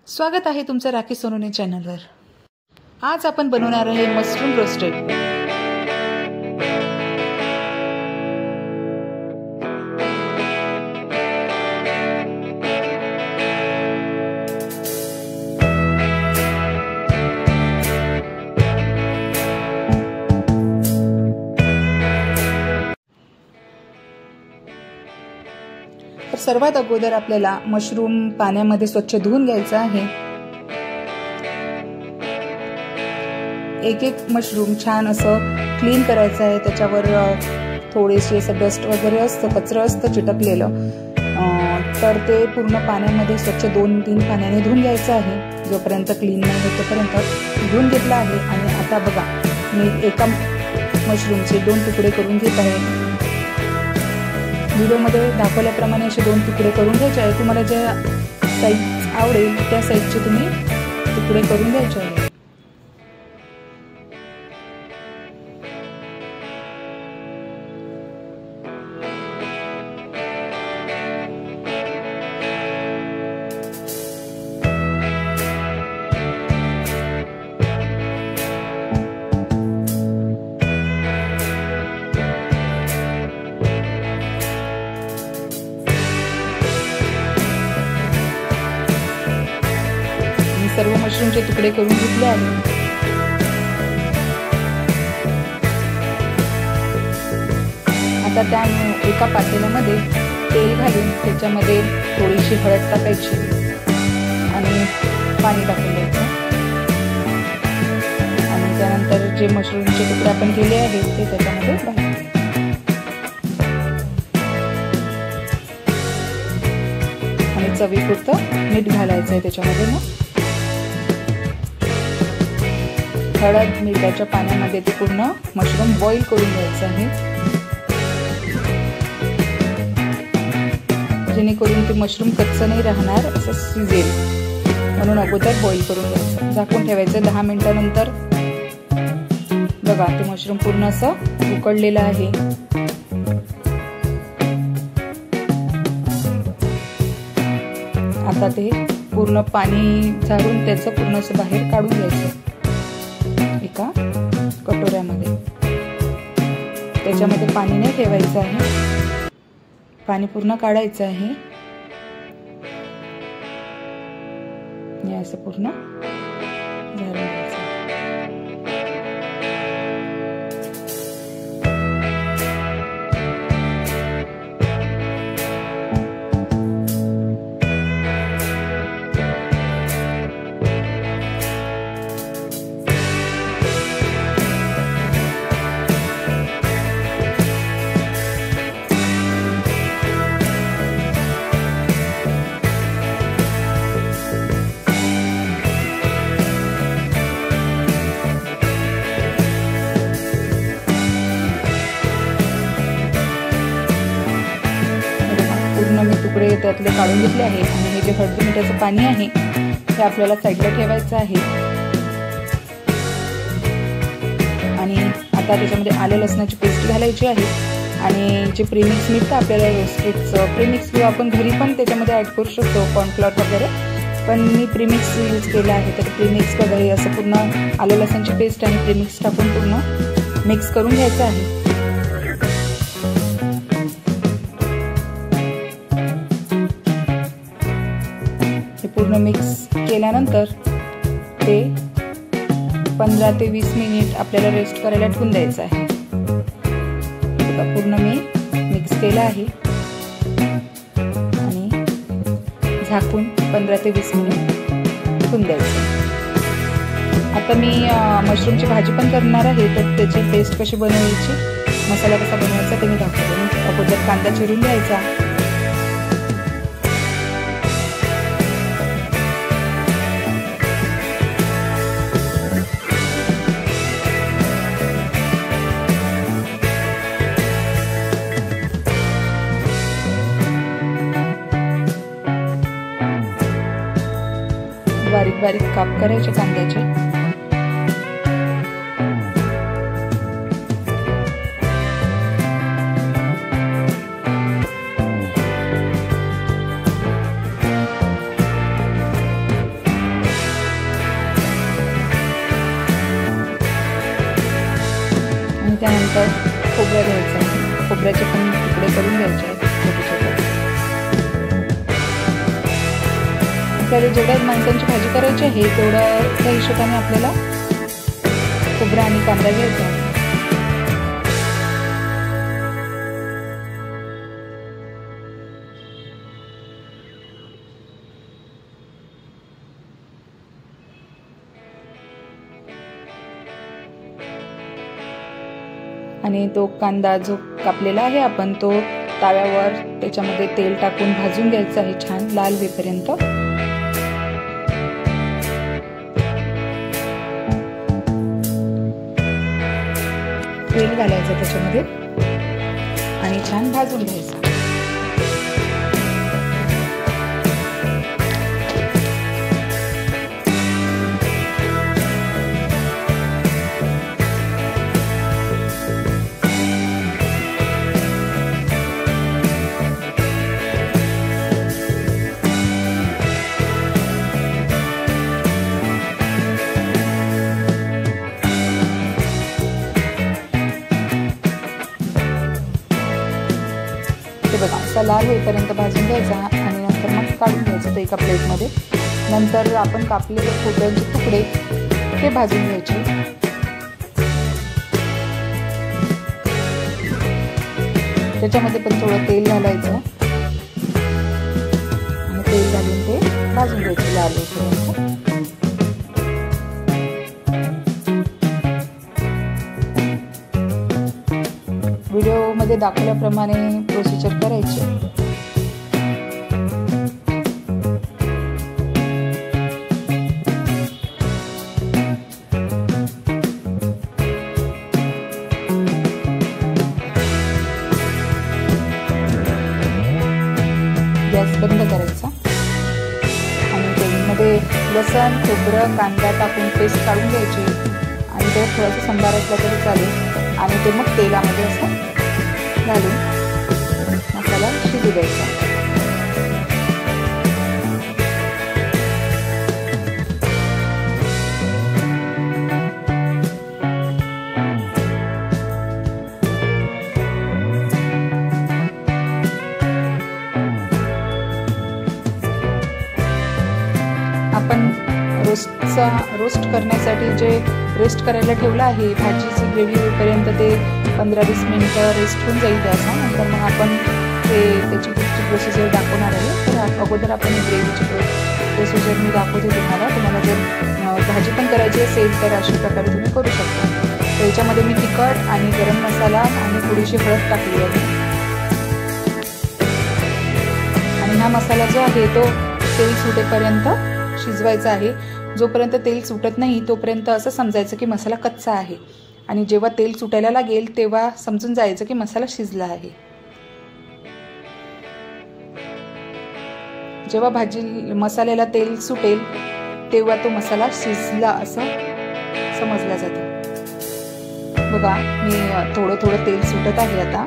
स्वागत आहे तुमचं राखी सोनोने चॅनलवर। आज आपण बनवणार आहे मशरूम रोस्टेड। तर सर्वात अगोदर आपल्याला मशरूम पाण्यामध्ये स्वच्छ धुवून घ्यायचा आहे। एक एक मशरूम छान असं क्लीन करायचं आहे। त्याच्यावर थोडेसे असं डस्ट वगैरे असतं, कचरं असतं चिटकलेलं, तर ते पूर्ण पाण्यामध्ये स्वच्छ 2-3 पाण्याने धुवून घ्यायचं आहे। जोपर्यंत क्लीन नाही होत तोपर्यंत धुवून घेतलं आहे। आणि आता बघा, मी एका मशरूमचे 2 तुकडे करून घेत आहे। व्हिडिओमध्ये दाखवल्याप्रमाणे असे 2 तुकडे करून घ्यायचे आहे। तुम्हाला ज्या साईज आवडेल त्या साईजचे तुम्ही तुकडे करून घ्यायचे आहे। सर्व मशरूमचे तुकडे करून घेतले आहेत। आता त्या एका पातेल्यामध्ये तेल घालून त्याच्यामध्ये थोडीशी हळद टाकायची आणि पाणी टाकून द्यायचं। आणि त्यानंतर जे मशरूमचे तुकडे आपण केले आहेत ते त्याच्यामध्ये टाकायचे आणि चवीपुरतं मीठ घालायचं आहे त्याच्यामध्ये। मग हळद मिठाच्या पाण्यामध्ये ते पूर्ण मशरूम बॉईल करून घ्यायचं आहे, जेणेकरून ते मशरूम कच्चं नाही राहणार, असं शिजेल म्हणून अगोदर बॉईल करून घ्यायचं। झाकून ठेवायचं 10 मिनिटांनंतर। बघा, ते मशरूम पूर्ण असं उकळलेलं आहे। आता ते पूर्ण पाणी झाडून त्याचं पूर्ण असं बाहेर काढून घ्यायचं एका कटोऱ्यामध्ये। त्याच्यामध्ये पाणी नाही ठेवायचं आहे, पाणी पूर्ण काढायचं आहे। हे असं पूर्ण झाडून घ्यायचं। मी तुकडे त्यातले काढून घेतले आहे आणि हे जे हळदी मिठाचं पाणी आहे ते आपल्याला साईडला ठेवायचं आहे। आणि आता त्याच्यामध्ये आलं लसणाची पेस्ट घालायची आहे आणि जे प्रीमिक्स मिळतं आपल्याला रोस्टेडचं प्रीमिक्स आपण घरी पण त्याच्यामध्ये ॲड करू शकतो, कॉर्नफ्लॉवर वगैरे, पण मी प्रीमिक्स यूज केलं आहे। तर प्रीमिक्स वगैरे असं पूर्ण आलं लसणाची पेस्ट आणि प्रीमिक्स टाकून पूर्ण मिक्स करून घ्यायचं आहे। पूर्ण मिक्स केल्यानंतर ते 15 ते 20 मिनिट आपल्याला रेस्ट करायला ठेवून द्यायचं आहे। पूर्ण मी मिक्स केलं आहे आणि झाकून 15 ते 20 मिनिट ठेवून द्यायचं। आता मी मशरूमची भाजी पण करणार आहे, तर त्याची पेस्ट कशी बनवायची, मसाला कसा बनवायचा ते मी दाखवते। अगोदर कांदा चिरून घ्यायचा, बारीक बारीक काप करायचे कांद्याचे। त्याच्यानंतर खोबरं घ्यायचं आहे, खोबऱ्याचे पण तुकडे करून घ्यायचे आहेत छोटे छोटे. आपल्याला जेवढ्या माणसांची भाजी करायची आहे तेवढ्या त्या हिशोबाने आपल्याला खोबरं आणि कांदा घ्यायचा आहे. आणि तो कांदा जो कापलेला आहे आपण तो तव्यावर त्याच्यामध्ये तेल टाकून भाजून घ्यायचा आहे छान लाल होईपर्यंत. तेल घालायचं त्याच्यामध्ये आणि छान भाजून घ्यायचं. बघा असा लाल होईपर्यंत भाजून घ्यायचा आणि नंतर मग काढून घ्यायचं ते एका प्लेटमध्ये. नंतर आपण कापलेले खोबऱ्याचे तुकडे ते भाजून घ्यायचे. त्याच्यामध्ये पण थोडं तेल घालायचं आणि तेल घालून ते भाजून घ्यायचे लाल होईपर्यंत. व्हिडिओमध्ये दाखवल्याप्रमाणे प्रोसिजर करायची. गॅस बंद करायचा आणि तेलमध्ये लसण खोबरं कांदा टाकून पेस्ट काढून घ्यायची आणि ते थोडंसं संभार असला तरी चालेल आणि ते मग तेलामध्ये असं घालून मसाला शिजू द्यायचा. आपण रोस्ट करण्यासाठी जे रेस्ट करायला ठेवलं आहे भाजीची ग्रेव्ही होईपर्यंत ते 15-20 मिनिटं रेस्ट होऊन जाईल त्याचा. नंतर मग आपण ते त्याची पुढची प्रोसिजर दाखवणार आहे. तर अगोदर आपण ग्रेव्हीची प्रोसिजर मी दाखवते तुम्हाला जर भाजी पण करायची असेल तर अशा प्रकारे तुम्ही करू शकता. तर याच्यामध्ये मी तिखट आणि गरम मसाला आणि थोडीशी हळद टाकली आहे आणि हा मसाला जो आहे तो तेल सुटेपर्यंत शिजवायचा आहे. जोपर्यंत तेल सुटत नाही तोपर्यंत असं समजायचं की मसाला कच्चा आहे आणि जेव्हा तेल सुटायला लागेल तेव्हा समजून जायचं की मसाला शिजला आहे. जेव्हा मसाल्याला तेल सुटेल तेव्हा तो मसाला शिजला असं समजलं जातं. बघा मी थोडं तेल सुटत आहे आता.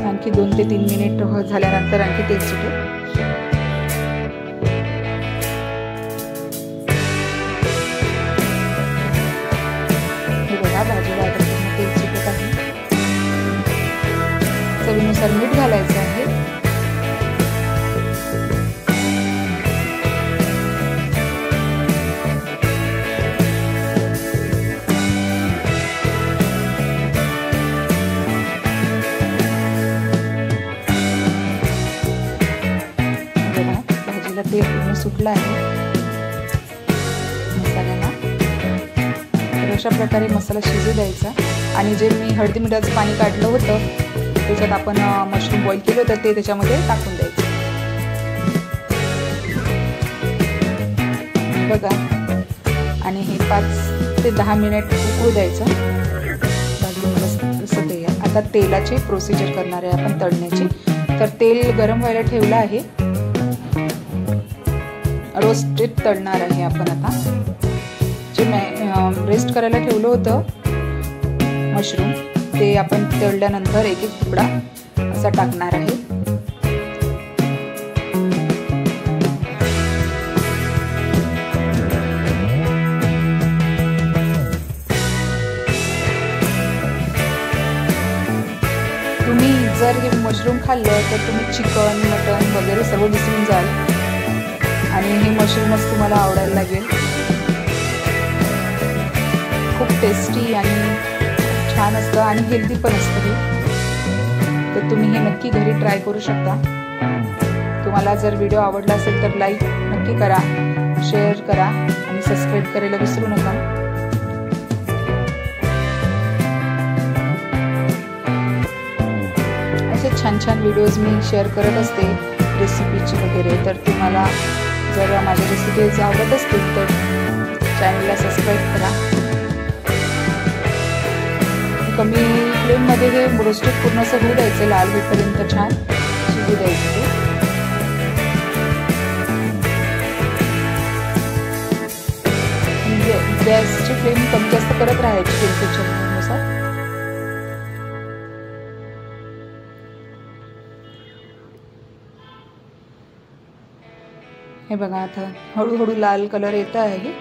आणखी 2 ते 3 मिनिट झाल्यानंतर आणखी तेल सुटेल. भाजीला आता पूर्ण तेल सुटत आहे. चवीनुसार मीठ घालायचं आहे. भाजीला तेल पूर्ण सुटलं आहे मसाल्याला. अशा प्रकारे मसाला शिजू द्यायचा आणि जे मी हळदी मिठाचं पाणी काढलं होतं त्याच्यात आपण मशरूम बॉईल केलं होतं ते त्याच्यामध्ये टाकून द्यायचं. बघा आणि हे 5 ते 10 मिनिट उकळू द्यायचं. असं ते आता तेलाची प्रोसिजर करणार आहे आपण तळण्याची. तर तेल गरम व्हायला ठेवलं आहे. रोस्टेड तळणार आहे आपण आता. जे रेस्ट करायला ठेवलं होतं मशरूम ते आपण तळल्यानंतर एक एक तुकडा असा टाकणार आहे. मशरूम खाल्लं तर तुम्ही चिकन मटन वगैरे सर्व विसरून जाल आणि हे मशरूमच तुम्हाला आवडायला लागेल. खूप टेस्टी आणि छान असतं आणि हेल्दी पण असतं हे. तर तुम्ही हे नक्की घरी ट्राय करू शकता. तुम्हाला जर व्हिडिओ आवडला असेल तर लाईक नक्की करा, शेअर करा आणि सबस्क्राईब करायला विसरू नका. असे छान छान व्हिडिओज मी शेअर करत असते रेसिपीची वगैरे. तर तुम्हाला जर माझ्या रेसिपीज आवडत असतील तर चॅनलला सबस्क्राईब करा. कमी फ्लेममध्ये हे रोस्टेड पूर्ण असं होऊ द्यायचं, लाल होईपर्यंत छान शिजू द्यायचं ते. गॅसची फ्लेम कमी जास्त करत राहायची टेम्परेचरनुसार. हे बघा आता हळूहळू लाल कलर येत आहे.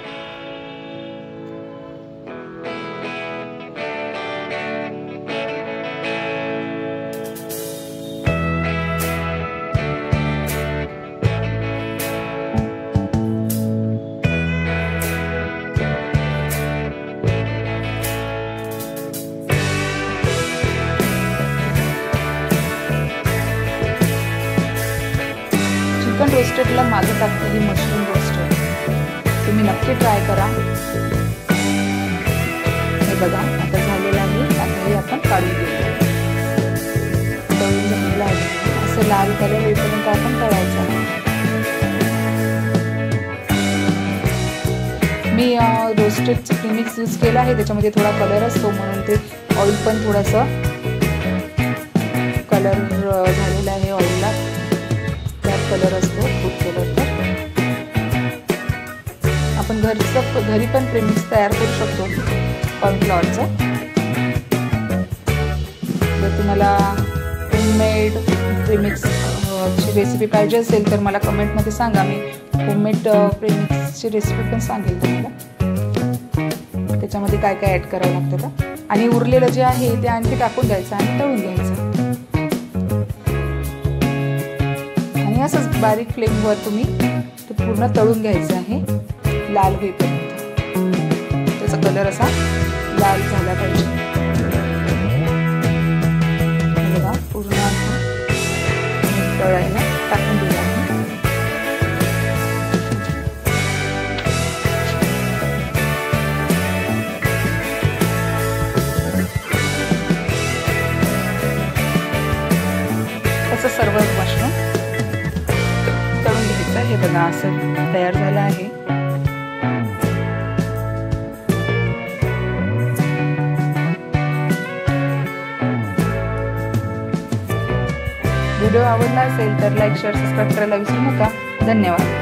चिकन रोस्टेडला माझं टाकते ही मशरूम रोस्टेड. तुम्ही नक्की ट्राय करा. हे बघा आता झालेलं आहे. आता हे आपण काढून घेऊ. तळून झालेलं आहे. असं लाल कलर येईपर्यंत आपण तळायचं. मी रोस्टेडचं प्रीमिक्स यूज केलं आहे. त्याच्यामध्ये थोडा कलर असतो म्हणून ते ऑइल पण थोडंसं कलर झालेला आहे. ऑइलला कलर असतो फूड कलर. तर आपण घरी पण प्रीमिक्स तयार करू शकतो कॉर्नफ्लॉवरचं. जर तुम्हाला होममेड प्रीमिक्सची रेसिपी पाहिजे असेल तर मला कमेंटमध्ये सांगा. मी होममेड प्रीमिक्सची रेसिपी पण सांगेल तुम्हाला. त्याच्यामध्ये काय काय ॲड करावं लागतं का. आणि उरलेलं जे आहे ते आणखी टाकून द्यायचं आणि तळून घ्यायचं. असंच बारीक फ्लेमवर तुम्ही ते पूर्ण तळून घ्यायचं आहे लाल होईपर्यंत. त्याचा कलर असा लाल झाला पाहिजे. बघा पूर्ण तळायला टाकून दिला आहे. असं सर्व मशरूम तळून घ्यायचं. हे बघा असं तयार झालं आहे. व्हिडिओ आवडला असेल तर लाईक शेअर सबस्क्राईब करायला विसरू नका. धन्यवाद.